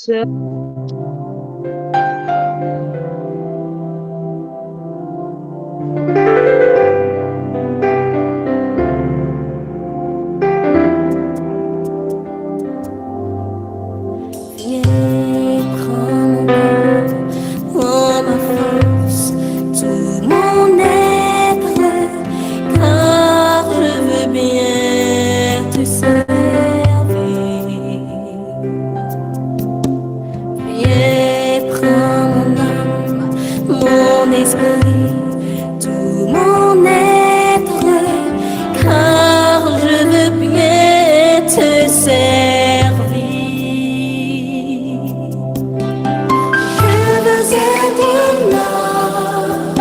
Viens, prends mon ma force, tout mon être, car je veux bien te servir. Viens, prends mon âme, mon esprit, tout mon être, car je veux bien te servir. Je veux être l'homme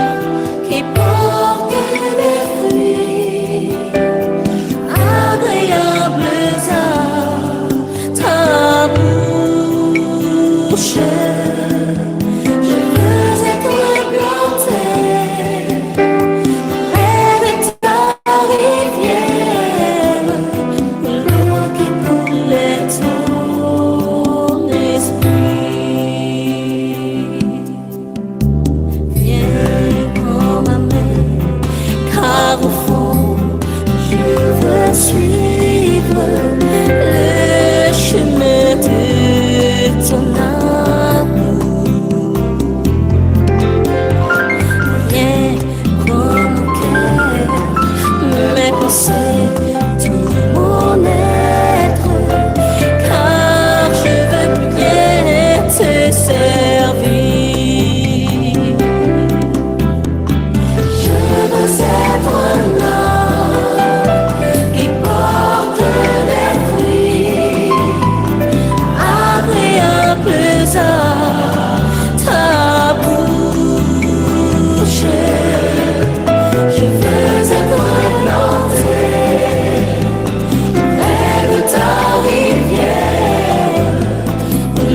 qui porte des fruits agréables à ta bouche. Je veux être planté près de ta rivière, l'eau qui coule ton esprit. Viens, prends ma main, car au fond, je veux suivre le chemin de ton amour. Viens, prends mon cœur, mes pensées, tout mon être, car je veux bien te servir. Je veux être l'homme qui porte des fruits agréables à ta bouche. Je veux être planté près de ta rivière,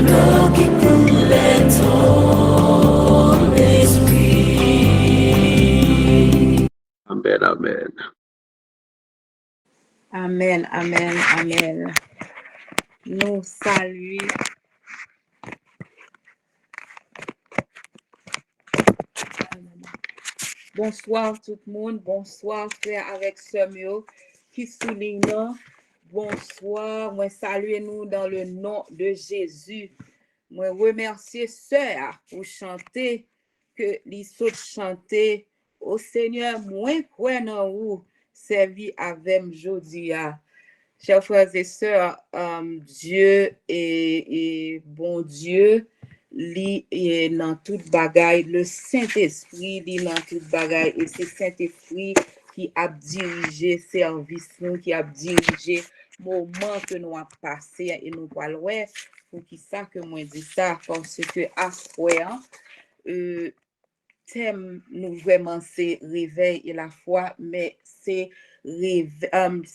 l'eau qui coule ton esprit. Amen, amen. Amen, amen, amen. Nous saluons. Bonsoir tout le monde, bonsoir frère avec sœur Mio qui souligne. Bonsoir, moi salue nous dans le nom de Jésus. Moi remercier sœur pour chanter que les sautes chanter au Seigneur, moi crois dans vous servi avec jodia. Chers frères et sœurs, Dieu est bon Dieu. Li est dans toute bagaille, le Saint-Esprit li dans toute bagaille et c'est Saint-Esprit qui a dirigé service nous, qui a dirigé moment que nous a passé et nous pas loin pour qui ça que moi dis ça parce que après thème nous vraiment c'est réveil et la foi mais c'est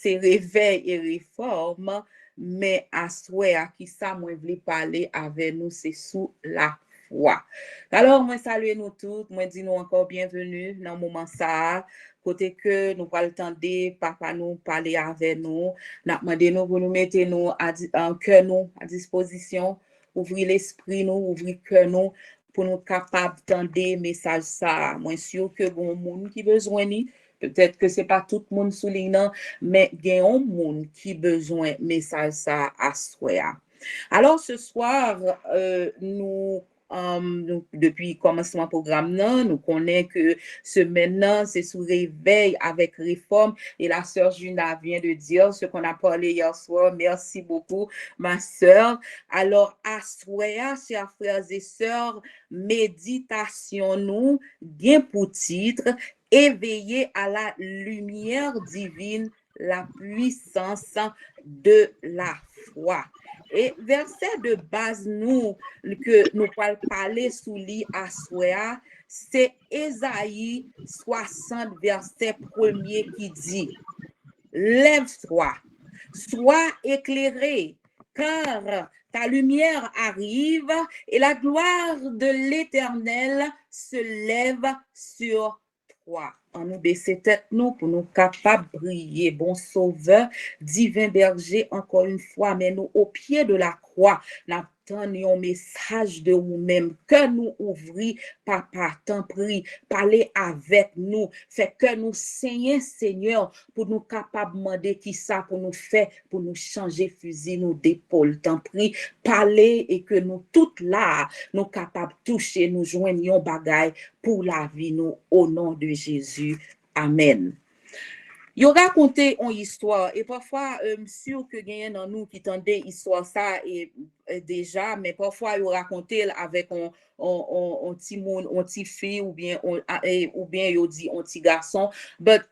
réveil et réforme mais à souhait à qui ça moi voulais parler avec nous c'est sous la foi. Alors moi salue nous toutes, moi dis nous encore bienvenue dans le moment ça côté que nous pas le temps de papa nous parler avec nous, n'a demandé nous pour nous mettre nous en cœur nous à disposition, ouvrir l'esprit nous, ouvrir cœur nous pour nous capables d'entendre message ça. Moi sûr que bon monde qui besoin ni peut-être que c'est pas tout le monde soulignant mais il y a un monde qui besoin message ça à soi. Alors ce soir nous depuis commencement programme nous connaissons que semaine c'est sous réveil avec réforme et la sœur Juna vient de dire ce qu'on a parlé hier soir. Merci beaucoup ma sœur. Alors à soya chers frères et sœurs, méditation nous bien pour titre éveiller à la lumière divine la puissance de la foi. Et verset de base nous que nous allons parler sous lit à soi, c'est Ésaïe 60 verset 1er qui dit: lève-toi, sois éclairé, car ta lumière arrive et la gloire de l'Éternel se lève sur toi. En nous baisser tête nous pour nous capables de briller. Bon sauveur, divin berger, encore une fois, mais nous au pied de la croix, n'a attendre un message de vous-même, que nous ouvrir, papa, t'en prie, parler avec nous, fait que nous saignons, Seigneur, pour nous capables de demander qui ça pour nous faire, pour nous changer fusil, nous d'épaule, t'en prie, parler et que nous toutes là, nous capables de toucher, nous joignons bagaille pour la vie, nous, au nom de Jésus. Amen. Yo raconté une histoire et parfois sûr que gagne dans nous qui tendait histoire ça et déjà mais parfois yo raconté avec un petit monde un petit fille ou bien yo dit un petit garçon but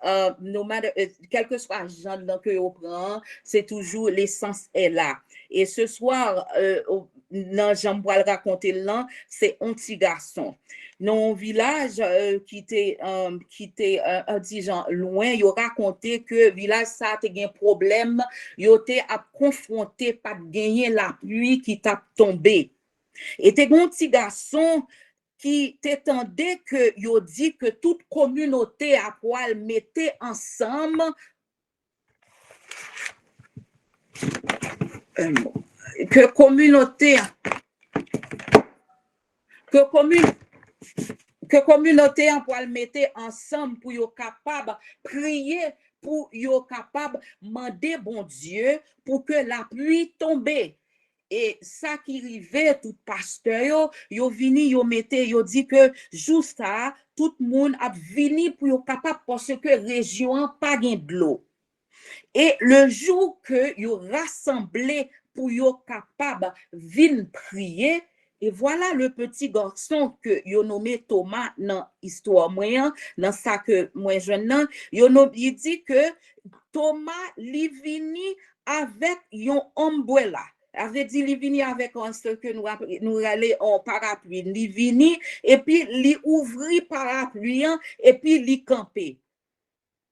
no matter quel que soit genre que yo prend c'est toujours l'essence est là et ce soir dans j'aime le raconter là c'est un petit garçon dans un village qui était disons loin yo raconté que village ça te gen problème yo te a confronté pas gagner la pluie qui t'a tombé et te gon petit garçon qui t'étendait que yo dit que toute communauté à poil mettait ensemble que communauté en pour le mettre ensemble pour yo capable prier pour yo capable demander bon Dieu pour que la pluie tombe et ça qui arrivait tout pasteur yo vini yo mette yo dit que juste ça tout le monde a vini pour yo capable parce que région pas gain de l'eau et le jour que yo rassemblé pour yo capable vinn prier et voilà le petit garçon que yo nommé Thomas dans histoire moyen dans ça que moi jeune il dit que Thomas li vini avec yon umbrella avait dit li vini avec ce que nous aller en parapluie li vini et puis li ouvri parapluie et puis li camper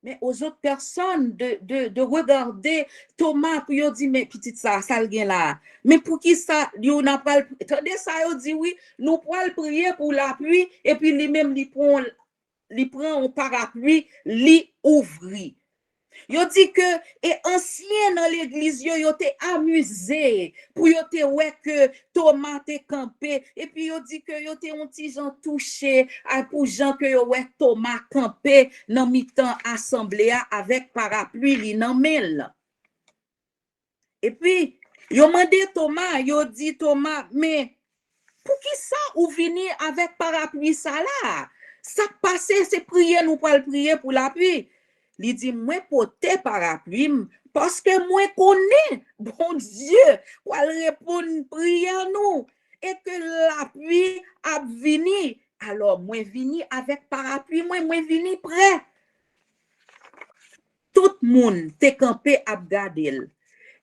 mais aux autres personnes de regarder Thomas pour yo dit mais petite ça le gen là mais pour qui ça yo n'a pas attendez ça yo dit oui nous pourrons prier pour la pluie et puis lui même li prend un parapluie li ouvri yo dit que et ancien dans l'église yo te amusé pour yo te ouais que Thomas te campé et puis yo dit que yo te un petit gens touché pour gens que yo ouais Thomas campé dans mi-temps assemblée avec parapluie li nan mel et puis yo mandé Thomas yo dit Thomas mais pour qui ça ou venir avec parapluie ça là ça passé c'est prier nous pas prier pour la pluie. Il dit, moi, porter parapluie, parce que moi, connais, bon Dieu, pour répondre prière nous, et que la pluie a venu. Alors, moi, vini avec parapluie, moi, vini prêt. Tout le monde te campé à garder.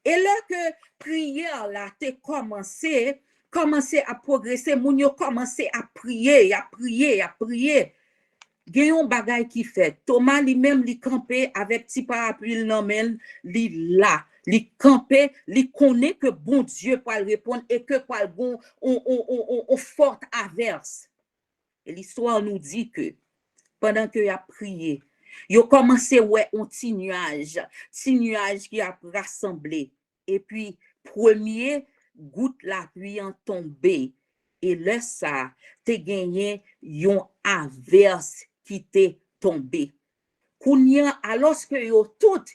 Et là que prière là, te commencé à progresser, moun yo commencé à prier. Gayon bagay qui fait Thomas lui-même li campé avec petit parapluie nan men li là li campé li connaît que bon Dieu pour répondre et que pour bon on forte averse et l'histoire nous dit que pendant que y a prié yo commencé ouais un petit nuage qui a rassemblé et puis premier goutte la pluie en tombé et là ça te gagné yon averse qui t'est tombé. Kounya, alors que yo tout,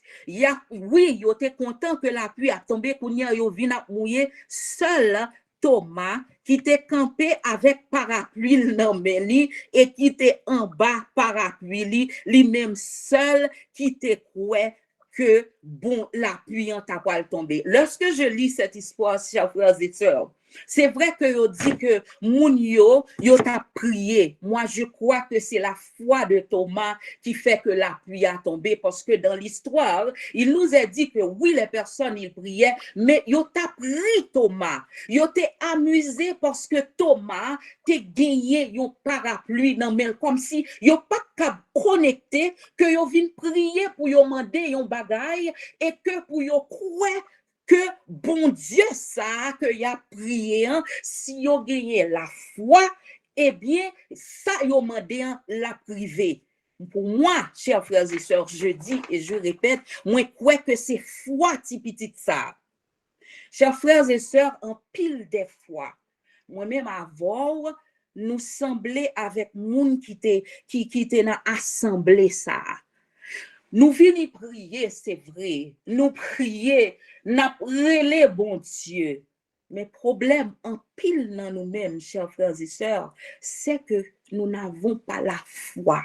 oui, yo t'es content que la pluie a tombé, kounya yo vin a mouiller seul Thomas qui t'est campé avec parapluie nan meli et qui t'est en bas parapluie li même seul qui t'est koué que bon la pluie en ta poil tomber. Lorsque je lis cette histoire, chers frères et sœurs, c'est vrai que yo dit que moun yo t'a prié. Moi, je crois que c'est la foi de Thomas qui fait que la pluie a tombé parce que dans l'histoire, il nous a dit que oui, les personnes, ils priaient, mais yo t'a pris Thomas. Yo t'es amusé parce que Thomas t'es gagné yon parapluie dans men comme si yo pas cap connecté que yo vinn prier pour yo demander yon bagay et que pour yo croire que bon Dieu ça que y a prié hein, si yo gagné la foi eh bien ça yo mandé la privé pour moi chers frères et sœurs je dis et je répète moi crois que c'est foi ti petit ça Chers frères et sœurs, en pile des fois, moi-même avant, nous semblait avec moun qui était dans assemblée ça. Nous venons prier, c'est vrai. Nous prier, nous relé bon Dieu. Mais problème en pile dans nous-mêmes, chers frères et sœurs, c'est que nous n'avons pas la foi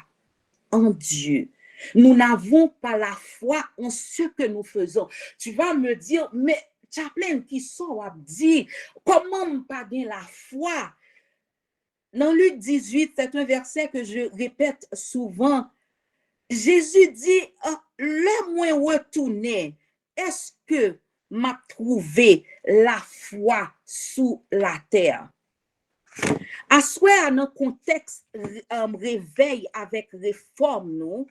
en Dieu. Nous n'avons pas la foi en ce que nous faisons. Tu vas me dire, mais Chaplain, qui sont à dire, comment pas bien la foi? Dans Luc 18, c'est un verset que je répète souvent. Jésus dit, le moins retourné, est-ce que m'a trouvé la foi sous la terre? À soi, dans le contexte réveil avec réforme, nous,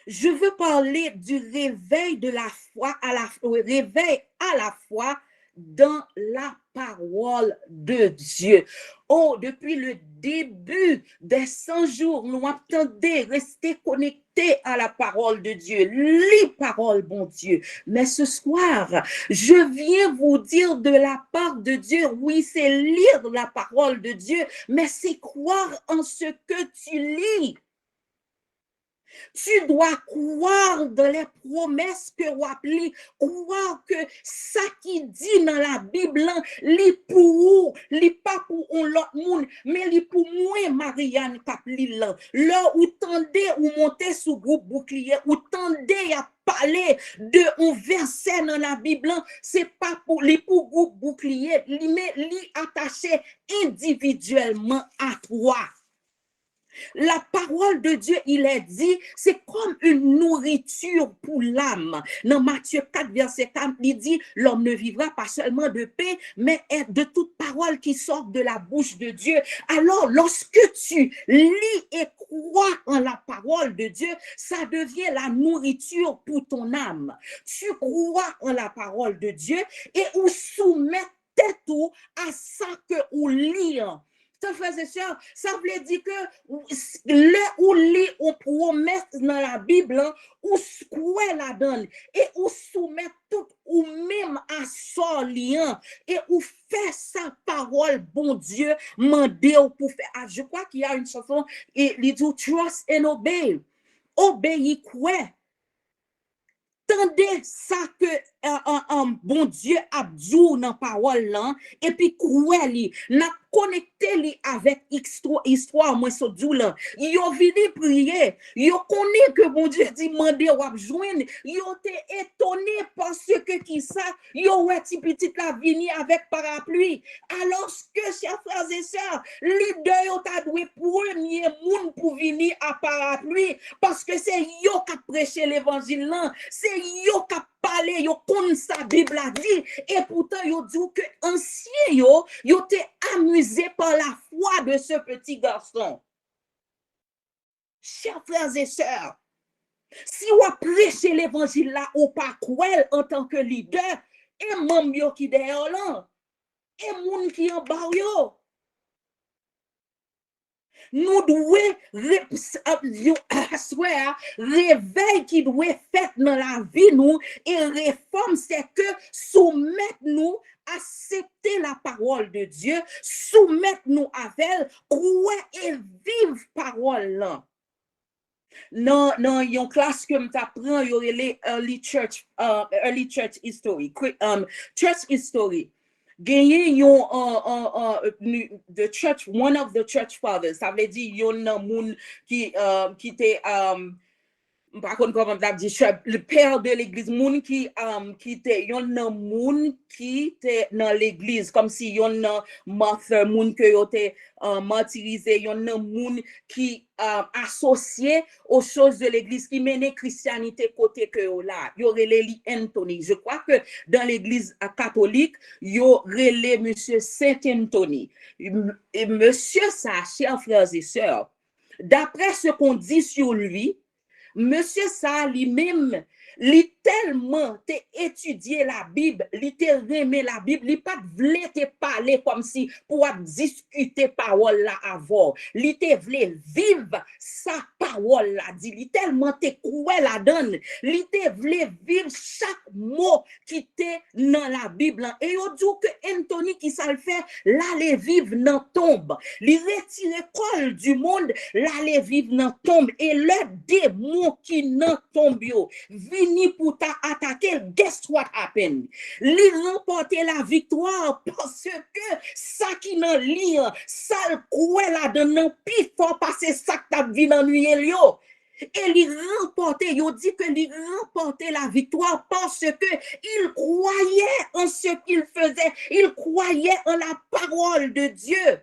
je veux parler du réveil de la foi réveil à la foi dans la parole de Dieu. Oh, depuis le début des 100 jours, nous attendons rester connectés à la parole de Dieu, les paroles, bon Dieu. Mais ce soir, je viens vous dire de la part de Dieu, oui, c'est lire la parole de Dieu, mais c'est croire en ce que tu lis. Tu dois croire dans les promesses que vous appelez, croire que ça qui dit dans la Bible, li pour vous, li pas pour l'autre monde, mais li pour moi, Marianne Kapli là. Là où tendez ou montez sous groupe bouclier, ou tendez à parler de un verset dans la Bible, c'est pas pour les pour groupe bouclier, mais li attaché individuellement à toi. La parole de Dieu, il est dit, c'est comme une nourriture pour l'âme. Dans Matthieu 4, verset 4, il dit, l'homme ne vivra pas seulement de paix, mais de toute parole qui sort de la bouche de Dieu. Alors, lorsque tu lis et crois en la parole de Dieu, ça devient la nourriture pour ton âme. Tu crois en la parole de Dieu et ou soumettez tout à ça que ou lire. Frères et sœurs, ça veut dire que le ou lit ou promesse dans la Bible, ou quoi la donne, et ou soumet tout ou même à son lien, et ou fait sa parole, bon Dieu, mandé ou pour faire. Ah, je crois qu'il y a une chanson, et il dit trust and obey. Obéir quoi? Tendez ça que bon Dieu a dit dans la parole là, et puis croyez li, n'a connecté li avec histoire moi so dou là. Yo vini prier, yo connaît que bon Dieu dit mandé ou ap joindre, yo te étonné parce que qui ça, yo ouais ti petit la vini avec parapluie. Alors que chers frères et sœurs, leader yo ta doué premier monde pour venir à parapluie parce que c'est yo qui prêché l'évangile là, c'est yo qui parler, yo kon sa Bible a dit, et pourtant yo dit que ancien yo te amusé par la foi de ce petit garçon. Chers frères et sœurs, si vous prêchez l'évangile là ou pas quoi en tant que leader, et membre yo qui derrière là, et moun qui en bas yo, nous devons réveil qui doit faire dans la vie nous et réforme c'est que soumettre nous accepter la parole de Dieu, soumettre nous avec elle, croire et vivre parole là. Non, yon classe que m'apprend yo les early church history, church history. Gagné yon the church, one of the church fathers, ça veut dire yon moun qui était par contre comment on dit le père de l'église, moun qui était yon moun qui était dans l'église comme si yon martyr moun que yo te martyrisé, yon moun qui associé aux choses de l'église qui menait christianité côté que là yo relé li Anthony. Je crois que dans l'église catholique yo relé monsieur Saint Anthony. Et monsieur ça, chers frères et sœurs, d'après ce qu'on dit sur lui, monsieur ça lui-même, il tellement te étudié la Bible, li te remé la Bible, li pas vle te parler comme si pour discuter parole là avant. Li te vle vivre sa parole là dit, li tellement te croit la donne, li te vle vivre chaque mot qui te dans la Bible. Et yo dit que Anthony qui ça le fait, l'aller vivre dans tombe. Li retire col du monde, l'aller vivre dans tombe. Et le démon qui dans tombe yo, vini pour t'attaquer, guess what happened? Li remporter la victoire parce que ça qui dans li, ça le croit là dedans, pi fort parce que ça que t'as vu dans nuit yo. Et il remportait, il dit que il remportait la victoire parce que il croyait en ce qu'il faisait, il croyait en la parole de Dieu.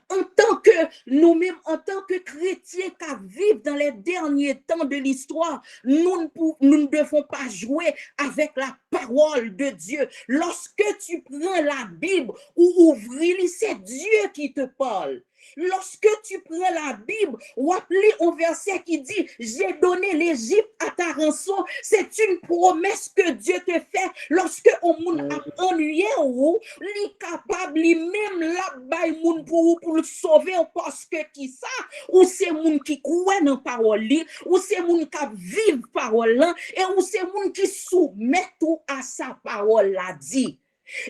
En tant que nous-mêmes, en tant que chrétiens qui vivent dans les derniers temps de l'histoire, nous ne devons pas jouer avec la parole de Dieu. Lorsque tu prends la Bible ou ouvrir, c'est Dieu qui te parle. Lorsque tu prends la Bible, ou appelez un verset qui dit « J'ai donné l'Égypte à ta rançon », c'est une promesse que Dieu te fait lorsque on moun a ennuyé ou li capable lui-même la bay moun pour le sauver parce que qui ça ou c'est moun qui croit dans parole li ou c'est moun qui vive parole là et ou c'est moun qui soumet tout à sa parole là dit.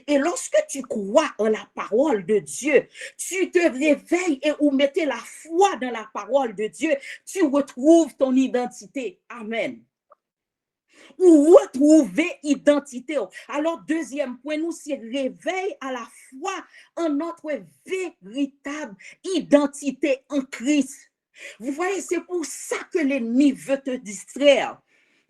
Et lorsque tu crois en la parole de Dieu, tu te réveilles et ou mettez la foi dans la parole de Dieu, tu retrouves ton identité. Amen. Ou retrouver identité. Alors, deuxième point, nous, c'est réveil à la foi en notre véritable identité en Christ. Vous voyez, c'est pour ça que l'ennemi veut te distraire.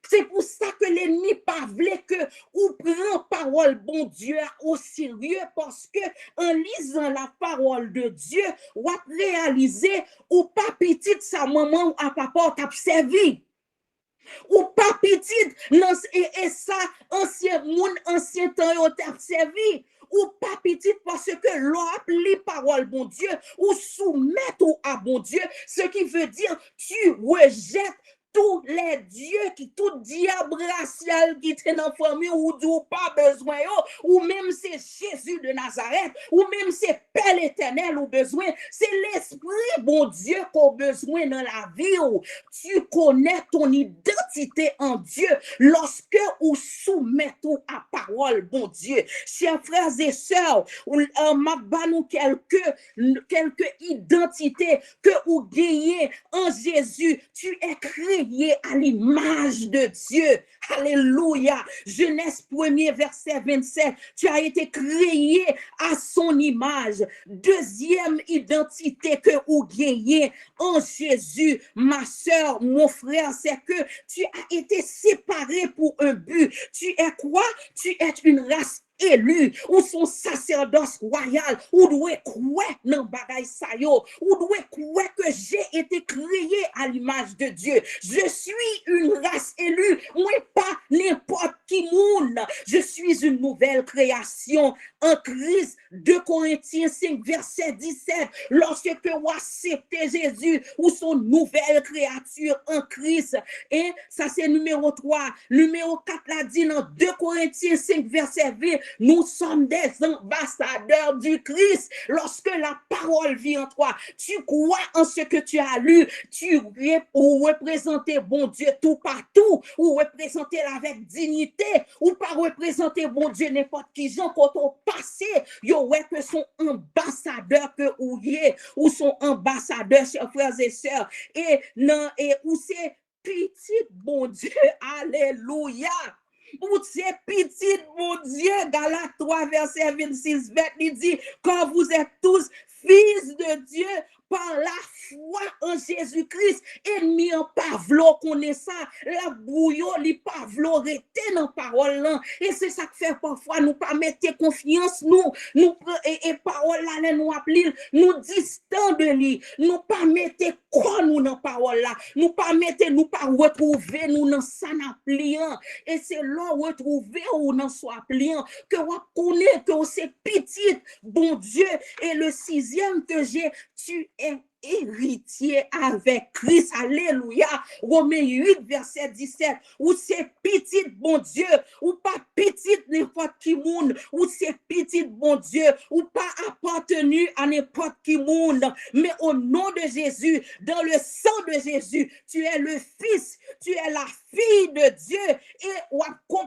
C'est pour ça que l'ennemi pas voulait que ou prend parole bon Dieu au sérieux parce que en lisant la parole de Dieu, ou réaliser ou pas petite sa maman ou à papa t'a servi. Ou pas petite et ça ancien temps yo t'a servi. Ou pas petite parce que l'on les paroles bon Dieu ou soumettre ou à bon Dieu, ce qui veut dire tu rejettes tous les dieux tout diable racial qui est dans la famille ou d'où pas besoin ou même c'est Jésus de Nazareth ou même c'est Père éternel ou besoin c'est l'esprit bon Dieu qu'on besoin dans la vie où tu connais ton identité en Dieu lorsque ou soumets tout à parole bon Dieu. Chers frères et sœurs, m'a banou quelques identités que ou gagné en Jésus, tu es créé à l'image de Dieu. Alléluia. Genèse 1er verset 27. Tu as été créé à son image. Deuxième identité que vous gagnez en Jésus, ma soeur, mon frère, c'est que tu as été séparé pour un but. Tu es quoi? Tu es une race élu ou son sacerdoce royal ou doit croire dans bagay sa yo ou doit croire que j'ai été créé à l'image de Dieu. Je suis une race élue, moi pas n'importe qui monde. Je suis une nouvelle création en Christ. 2 Corinthiens 5 verset 17. Lorsque vous acceptez Jésus ou son nouvelle créature en Christ, et ça c'est numéro 3. Numéro 4 l'a dit dans 2 Corinthiens 5 verset 20. Nous sommes des ambassadeurs du Christ. Lorsque la parole vient en toi, tu crois en ce que tu as lu, tu représenter bon Dieu tout partout, ou représenter avec dignité, ou pas représenter bon Dieu n'importe qui gens quand on passé, yo ouais que son ambassadeur que ou son ambassadeur, chers frères et sœurs, et non, et où c'est petit bon Dieu, alléluia. Ou c'est petit, mon Dieu, Galates 3, verset 26, il dit, quand vous êtes tous fils de Dieu, par la foi en Jésus-Christ, ennemi en pavlo connaît ça, la bouillon, li pavlo rete dans parole là, et c'est ça que fait parfois nous pas mettre confiance nous et parole là nous appeler nous distant de lui, nous pas mettre quoi nous dans parole là, nous pas retrouver nous dans ça pliant, et c'est là retrouver ou dans soit pliant que on connaît que c'est petit bon Dieu. Et le 6e que j'ai, tu es héritier avec Christ. Alléluia. Romains 8, verset 17. Ou c'est petit, bon Dieu, ou pas petit n'importe qui monde, ou c'est petit, bon Dieu, ou pas appartenu à n'importe qui monde, mais au nom de Jésus, dans le sang de Jésus, tu es le Fils, tu es la fille de Dieu, et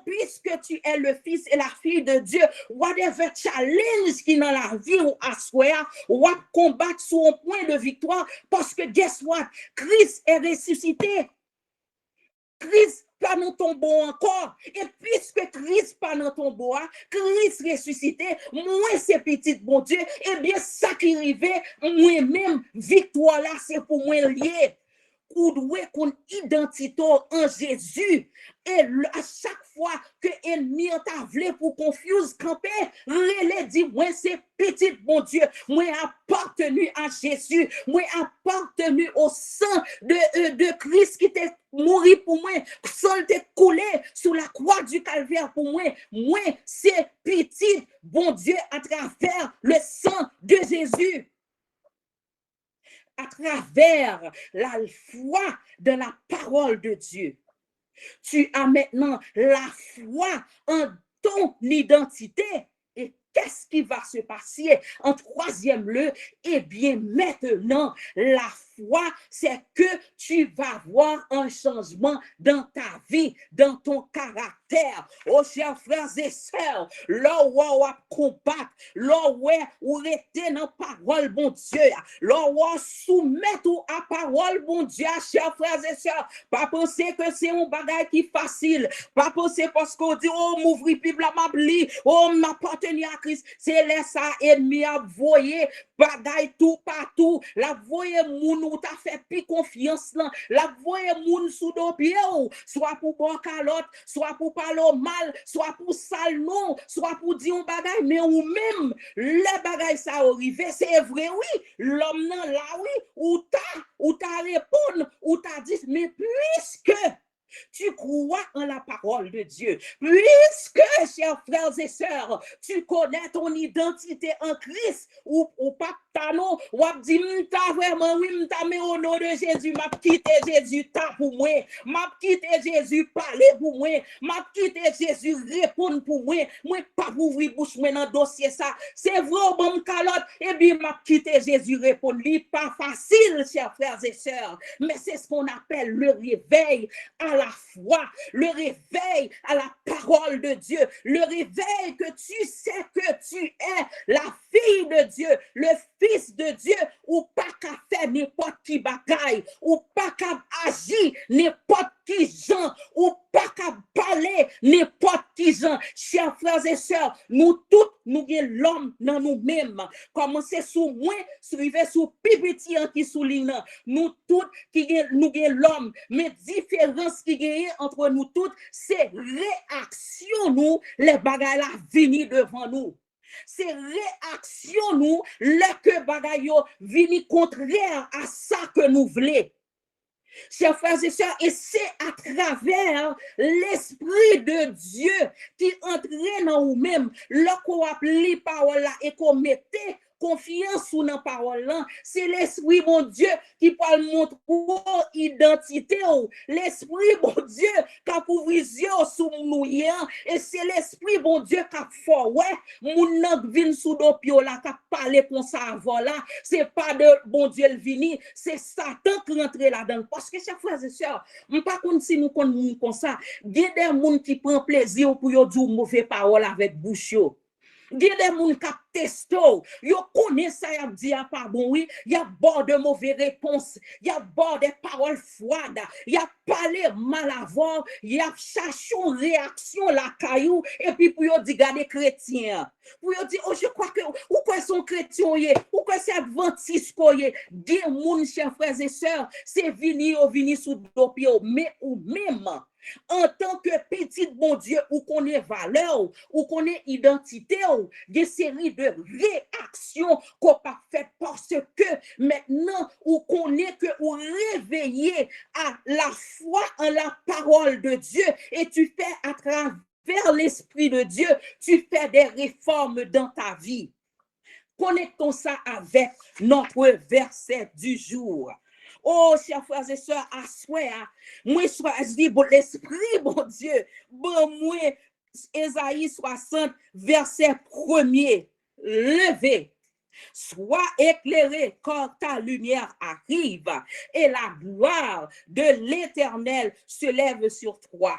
puisque tu es le Fils et la fille de Dieu, whatever challenge qui dans la vie ou à soi, ou à combattre sur un point de victoire, parce que guess what? Christ est ressuscité. Christ pas dans ton tombeau encore. Et puisque Christ pas dans ton tombeau, Christ ressuscité, moi c'est petit bon Dieu, et bien ça qui arrivait, moi-même, victoire là, c'est pour moi lié. Ou doué qu'on identité en Jésus. Et à chaque fois que l'ennemi t'a voulu pour confuse camper, relais dit moi c'est petit bon Dieu, moi appartenu à Jésus, moi appartenu au sang de Christ qui t'est mort pour moi, sang t'est coulé sur la croix du calvaire pour moi. Moi c'est petit bon Dieu à travers le sang de Jésus. À travers la foi de la parole de Dieu. Tu as maintenant la foi en ton identité. Et qu'est-ce qui va se passer en troisième lieu? Eh bien, maintenant, la foi, c'est que tu vas voir un changement dans ta vie, dans ton caractère. Oh, chers frères et sœurs, là où on combat, là où on était dans la parole, bon Dieu, là où on soumet tout à parole, bon Dieu, chers frères et sœurs, pas penser que c'est un bagage qui est facile, pas penser parce qu'on dit, oh, m'ouvrir Bible à ma bli, oh, m'appartenir à Christ, c'est là ça, ennemi à voyer, bagaille tout partout, la voyer moun ou t'a fait plus confiance là, la voyer moun sous dos pied, soit pour bon calotte, soit pour parler mal, soit pour sale non, soit pour dire un bagaille, mais ou même, le bagaille ça arrivé, c'est vrai, oui, l'homme nan là, oui, ou t'as répondu, ou t'as dit, mais puisque tu crois en la parole de Dieu, puisque, chers frères et sœurs, tu connais ton identité en Christ, ou pas non, ou dit, m'ta vraiment, oui, m'ta, mais au nom de Jésus, m'a quitté Jésus, ta pour moi, m'a quitté Jésus, parler pour moi, m'a quitté Jésus, répondre pour moi pas pour ouvrir bouche, moi, dans dossier ça, c'est vrai, bon, calotte, et bien, m'a quitté Jésus, répondre, pas facile, chers frères et sœurs, mais c'est ce qu'on appelle le réveil à la foi, le réveil à la parole de Dieu, le réveil que tu sais que tu es la fille de Dieu, le Fils de Dieu, ou pas qu'à faire n'importe qui bagaille, ou pas qu'à agir n'importe qui gens, ou pas qu'à parler n'importe qui gens. Chers frères et sœurs, nous tous, nous avons l'homme dans nous-mêmes. Commencez sous moi, suivez sous pipiti qui souligne. Nous tous, nous avons l'homme. Mais différence qui gagne entre nous tous, c'est réaction nous, les bagailles là venir devant nous. C'est réaction nous, le que bagaille vini contraire à ça que nous voulons. Chers frères et sœurs, et c'est à travers l'Esprit de Dieu qui entraîne en nous-mêmes, le qu'on appelle parole là et qu'on mettait confiance sous la parole là, c'est l'Esprit mon Dieu qui peut montrer identité, l'Esprit mon Dieu qui a ouvert les yeux sous nous, et c'est l'Esprit mon Dieu qui a fait, ouais, mon nan vin sous dopio là, qui a parlé comme ça avant là, c'est pas de bon Dieu le vini, c'est Satan qui rentre là-dedans, parce que chers frères et sœurs, on pas comme si nous connaissons comme ça, il y a des gens qui prennent plaisir pour dire mauvais parole avec bouche. Il y a des gens qui testent, ils connaissent ça, ils disent pas bon, oui, il y a bord de mauvaises réponses, il y a bord de paroles froides, il y a parlé mal avant, il y a cherché une réaction la caillou, et puis pour dire, regardez chrétien, pour dire, oh, je crois que, ou quoi sont chrétiens, ou quoi c'est adventiste, des gens, chers frères et sœurs, c'est vini sous dopio, mais ou même, en tant que petit bon Dieu, ou qu'on ait valeur, ou qu'on ait identité, des séries de réactions qu'on pas fait parce que maintenant, ou qu'on est que ou réveillé à la foi en la parole de Dieu, et tu fais à travers l'Esprit de Dieu, tu fais des réformes dans ta vie. connectons ça avec notre verset du jour. Oh, chers frères et sœurs, à soi, moi choisi pour l'esprit, bon Dieu, bon moi, Ésaïe 60, verset 1er, levez. Sois éclairé quand ta lumière arrive et la gloire de l'Éternel se lève sur toi.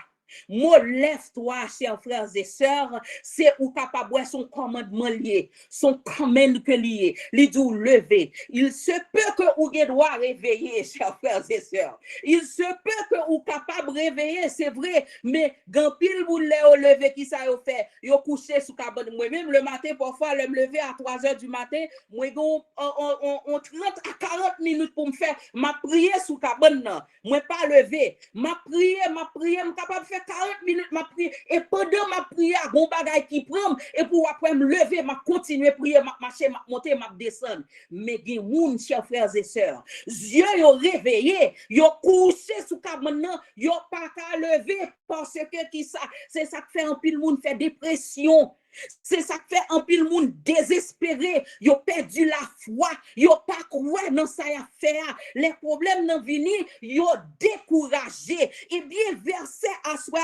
Moi, lève-toi, chers frères et sœurs, c'est ou capable son commandement lié, son commande que lié, les dit lever. Il se peut que ou doit réveiller, chers frères et sœurs. Il se peut que ou capable réveiller, c'est vrai, mais quand pile vous lever qui ça yo fait, yo couché sous cabane moi même le matin parfois le me lever à 3h du matin, moi on 30 à 40 minutes pour me faire ma prière sous cabane nan. Moi pas lever, ma prière, me capable faire 40 minutes ma prière et pendant ma prière bon bagay qui prend et pour après me lever m'a continuer prier m'a marcher m'a monter m'a descendre mais gen moun chers frères et sœurs yeux yo réveillé yo couché sous cabane yo pas qu'à lever parce que qui ça c'est ça qui fait un pile monde fait dépression. C'est ça qui fait un pile monde désespéré, yo perdu la foi, yo pas croire dans ça y a faire, les problèmes n'en vini, yo découragé. Et bien verset à soi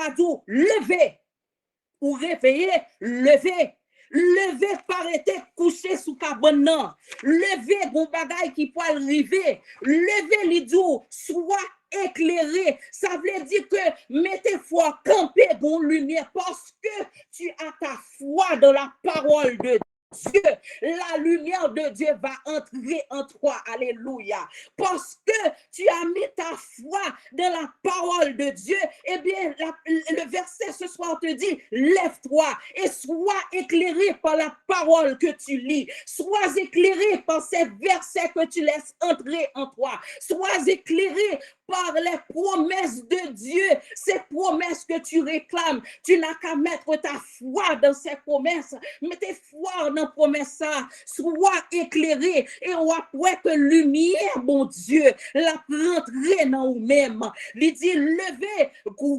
levez ou réveillez, levez. Levez par été couché sous cabane nan. Levez bon bagay qui peut arriver. Levez l'idou, soit éclairé. Ça veut dire que mettez foi camper bon lumière parce que tu as ta foi dans la parole de Dieu, la lumière de Dieu va entrer en toi. Alléluia. Parce que tu as mis ta foi dans la parole de Dieu, eh bien, le verset ce soir te dit, lève-toi et sois éclairé par la parole que tu lis. Sois éclairé par ces versets que tu laisses entrer en toi. Sois éclairé par les promesses de Dieu, ces promesses que tu réclames. Tu n'as qu'à mettre ta foi dans ces promesses. Mettez foi dans promesse ça, sois éclairé et on après que lumière, bon Dieu, la rentrer dans nous-mêmes. Il dit, levez,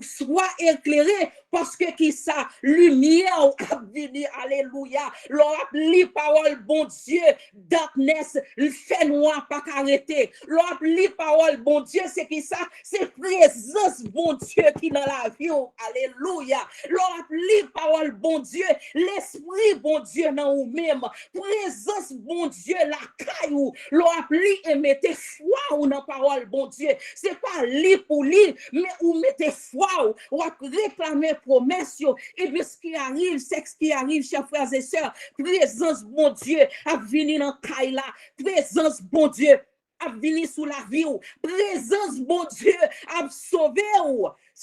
sois éclairé parce que qui ça, lumière a venu, alléluia. L'on lit parole, bon Dieu, darkness, le fait noir, pas arrêter. L'on lit parole, bon Dieu, c'est qui ça, c'est présence, bon Dieu, qui dans la vie, alléluia. L'on lit parole, bon Dieu, l'esprit, bon Dieu, dans nous-mêmes. Présence, bon Dieu, la caillou. L'on lit et mettez foi ou dans parole, bon Dieu. C'est pas lire pour lire, mais ou mettez foi ou réclamer promesse. Et puis ce qui arrive, c'est ce qui arrive, chers frères et sœurs. Présence, bon Dieu, à venir dans Kaila. Présence, bon Dieu, à venir sous la vie. Présence, bon Dieu, à sauver.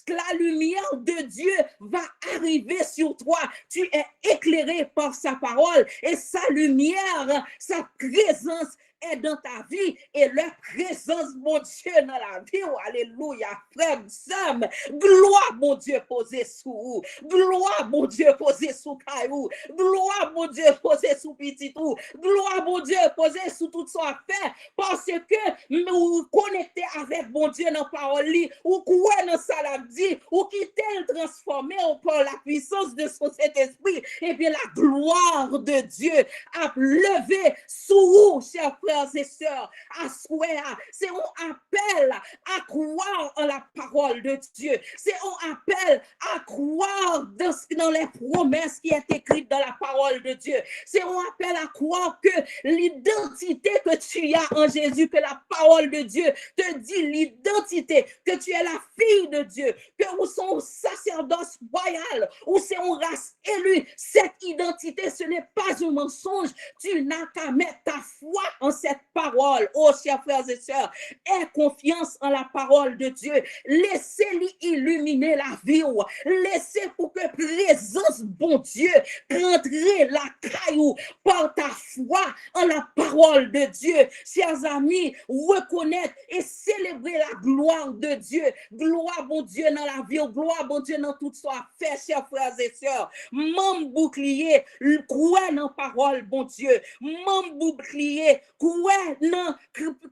La lumière de Dieu va arriver sur toi. Tu es éclairé par sa parole et sa lumière, sa présence est dans ta vie et leur présence, mon Dieu, dans la vie. Oh, alléluia, frère, Sam. Gloire, mon Dieu, posée sous. Gloire, mon Dieu, posée sous Caillou. Gloire, mon Dieu, posée sous Petitou. Gloire, mon Dieu, posée sous tout son affaire. Parce que nous connecter avec mon Dieu dans la parole, ou quoi dans ça l'a dit, ou quitter le transformer par la puissance de son Saint-Esprit. Et bien, la gloire de Dieu a levé sous vous, chers frères et sœurs, à souhait. C'est un appel à croire en la parole de Dieu. C'est un appel à croire dans les promesses qui sont écrites dans la parole de Dieu. C'est un appel à croire que l'identité que tu as en Jésus, que la parole de Dieu te dit l'identité, que tu es la fille de Dieu, que vous sont sacerdoce royal, ou c'est une race élue. Cette identité, ce n'est pas un mensonge. Tu n'as qu'à mettre ta foi en cette parole. Oh, chers frères et sœurs, aie confiance en la parole de Dieu. Laissez-lui illuminer la vie. Laissez pour que présence, bon Dieu, rentrer la caillou par ta foi en la parole de Dieu. Chers amis, reconnaître et célébrer la gloire de Dieu. Gloire, bon Dieu, dans la vie. Gloire, bon Dieu, dans tout soit fait, chers frères et sœurs. Membre bouclier, croire dans la parole, bon Dieu. Membre bouclier, ouais, non,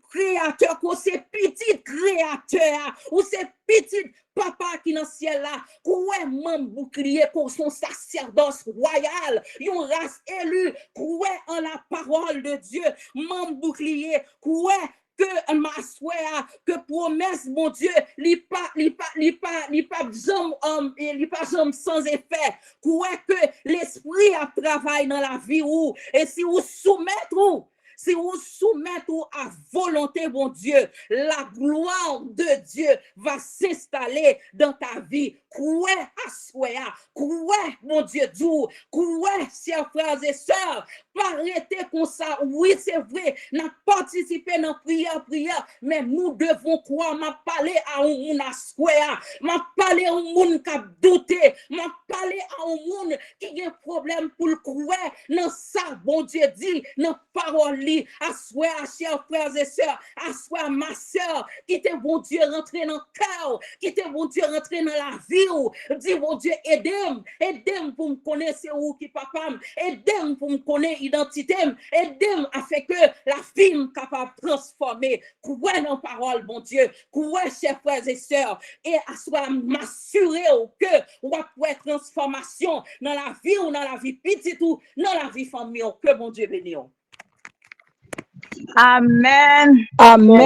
créateur, ou c'est petit créateur, ou c'est petit papa qui dans le ciel là, ouais, membre bouclier pour son sacerdoce royal, une race élue, ouais, en la parole de Dieu, membre bouclier, ouais, que m'assoit que promesse mon Dieu li pas sans effet quoi que l'esprit a travaillé dans la vie ou et si vous soumettez si vous soumettez à volonté, mon Dieu, la gloire de Dieu va s'installer dans ta vie. Quoi, assoya, quoi, mon Dieu, doux, quoi, chers frères et sœurs, pas arrêter comme ça. Oui, c'est vrai, n'a participé dans prière, mais nous devons croire, m'a parlé à un monde assoya, m'a parlé à un monde qui a douté, m'a parlé à un monde qui a un problème pour le croire, dans ça, bon Dieu dit, dans parole. Assoir, chers frères et sœurs, assoir ma sœur, qui te bon Dieu rentrer dans le cœur, qui te bon Dieu rentrer dans la vie, dis bon Dieu, aidez-moi pour me connaître où qui papa, aidez-moi pour me connaître identité, aidez-moi à faire que la vie me capable de transformer, croire dans la parole, bon Dieu, croire, chers frères et sœurs, et assoir m'assurer que on va pouvoir transformation dans la vie ou dans la vie petite ou dans la vie famille, que bon Dieu bénisse. Amen. Amen.